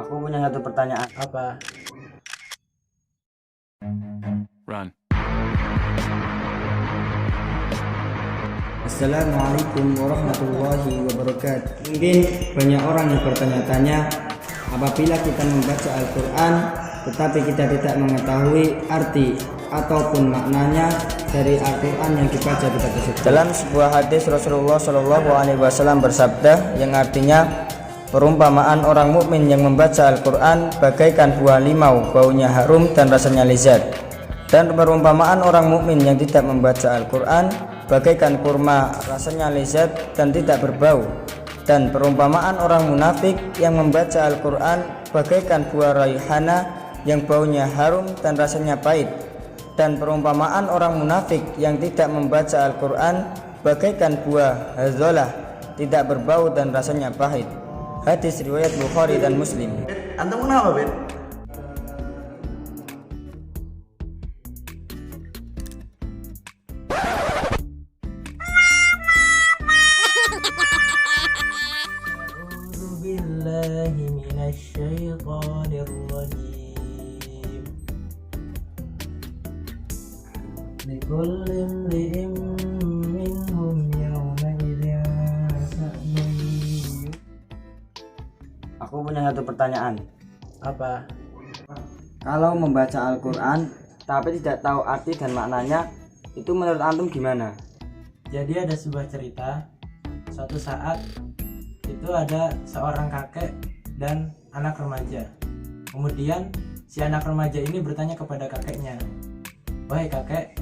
Aku punya satu pertanyaan. Apa? Run. Assalamualaikum warahmatullahi wabarakatuh. Mungkin banyak orang yang bertanya-tanya, apabila kita membaca Al-Quran tetapi kita tidak mengetahui arti ataupun maknanya dari Al-Quran yang dibaca kita tersebut. Dalam sebuah hadis Rasulullah SAW bersabda yang artinya, perumpamaan orang mukmin yang membaca Al-Quran bagaikan buah limau, baunya harum dan rasanya lezat. Dan perumpamaan orang mukmin yang tidak membaca Al-Quran bagaikan kurma, rasanya lezat dan tidak berbau. Dan perumpamaan orang munafik yang membaca Al-Quran bagaikan buah raihana yang baunya harum dan rasanya pahit. Dan perumpamaan orang munafik yang tidak membaca Al-Quran bagaikan buah hazolah, tidak berbau dan rasanya pahit. Hadis riwayat Bukhari dan Muslim. Antum kenapa, Bet? A'udzu billahi minasyaitonir rajim. Likulli imri'in minhum yawma idzin sha'nun. Aku punya satu pertanyaan. Apa? Kalau membaca Al-Quran tapi tidak tahu arti dan maknanya, itu menurut antum gimana? Jadi ada sebuah cerita, suatu saat itu ada seorang kakek dan anak remaja. Kemudian si anak remaja ini bertanya kepada kakeknya, "Wahai kakek,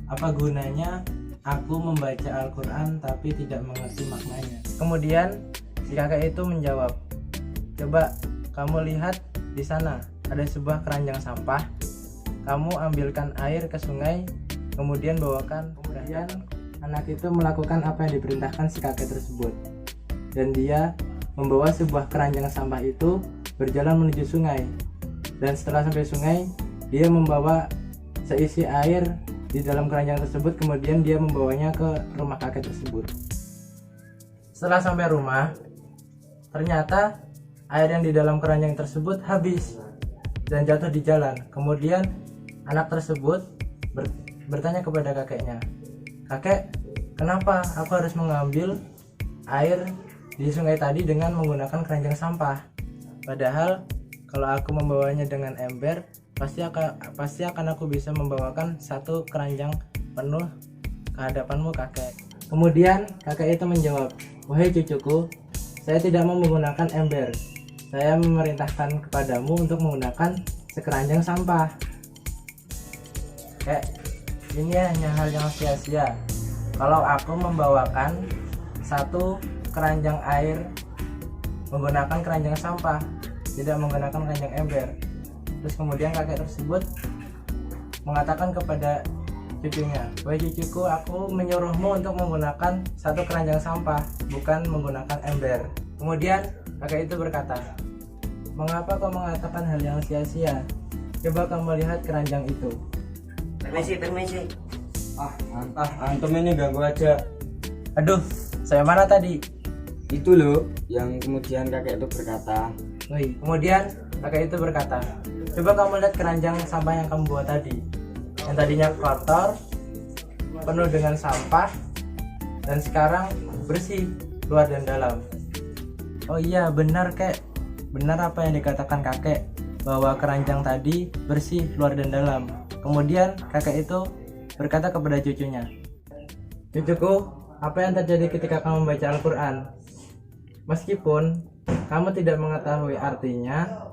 apa gunanya aku membaca Al-Quran tapi tidak mengerti maknanya?" Kemudian si kakek itu menjawab, "Coba kamu lihat di sana, ada sebuah keranjang sampah. Kamu ambilkan air ke sungai, kemudian bawakan." Kemudian anak itu melakukan apa yang diperintahkan si kakek tersebut, dan dia membawa sebuah keranjang sampah itu berjalan menuju sungai. Dan setelah sampai sungai, dia membawa seisi air di dalam keranjang tersebut, kemudian dia membawanya ke rumah kakek tersebut. Setelah sampai rumah, ternyata air yang di dalam keranjang tersebut habis dan jatuh di jalan. Kemudian anak tersebut bertanya kepada kakeknya, "Kakek, kenapa aku harus mengambil air di sungai tadi dengan menggunakan keranjang sampah? Padahal kalau aku membawanya dengan ember, pasti akan aku bisa membawakan satu keranjang penuh ke hadapanmu, kakek." Kemudian kakek itu menjawab, "Wahai cucuku, saya tidak mau menggunakan ember. Saya memerintahkan kepadamu untuk menggunakan sekeranjang sampah." Ini hanya hal yang sia-sia. Kalau aku membawakan satu keranjang air menggunakan keranjang sampah, tidak menggunakan keranjang ember. Terus kemudian kakek tersebut mengatakan kepada cucunya, "Wahai cucuku, aku menyuruhmu untuk menggunakan satu keranjang sampah, bukan menggunakan ember." Kemudian kakek itu berkata, "Mengapa kau mengatakan hal yang sia-sia? Coba kamu lihat keranjang itu." Permisi. Antum ini ganggu aja. "Aduh, saya mana tadi?" Itu loh yang kemudian kakek itu berkata. Kemudian kakek itu berkata, "Coba kamu lihat keranjang sampah yang kamu bawa tadi. Yang tadinya kotor, penuh dengan sampah, dan sekarang bersih luar dan dalam." "Oh iya, benar kek. Benar apa yang dikatakan kakek, bahwa keranjang tadi bersih luar dan dalam." Kemudian kakek itu berkata kepada cucunya, "Cucuku, apa yang terjadi ketika kamu membaca Al-Quran? Meskipun kamu tidak mengetahui artinya,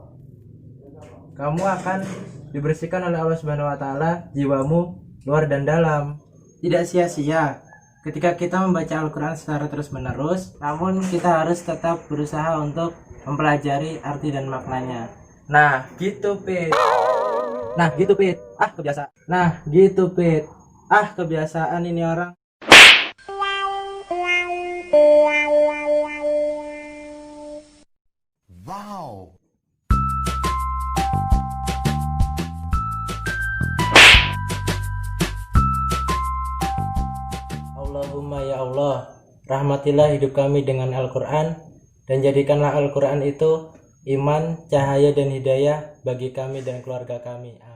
kamu akan dibersihkan oleh Allah Subhanahu wa Ta'ala jiwamu luar dan dalam. Tidak sia-sia ketika kita membaca Al-Quran secara terus-menerus, namun kita harus tetap berusaha untuk mempelajari arti dan maknanya." Nah gitu, Pit. Kebiasaan ini orang. Wow. Allahumma ya Allah, rahmatilah hidup kami dengan Al-Quran, dan jadikanlah Al-Quran itu iman, cahaya dan hidayah bagi kami dan keluarga kami. Amin.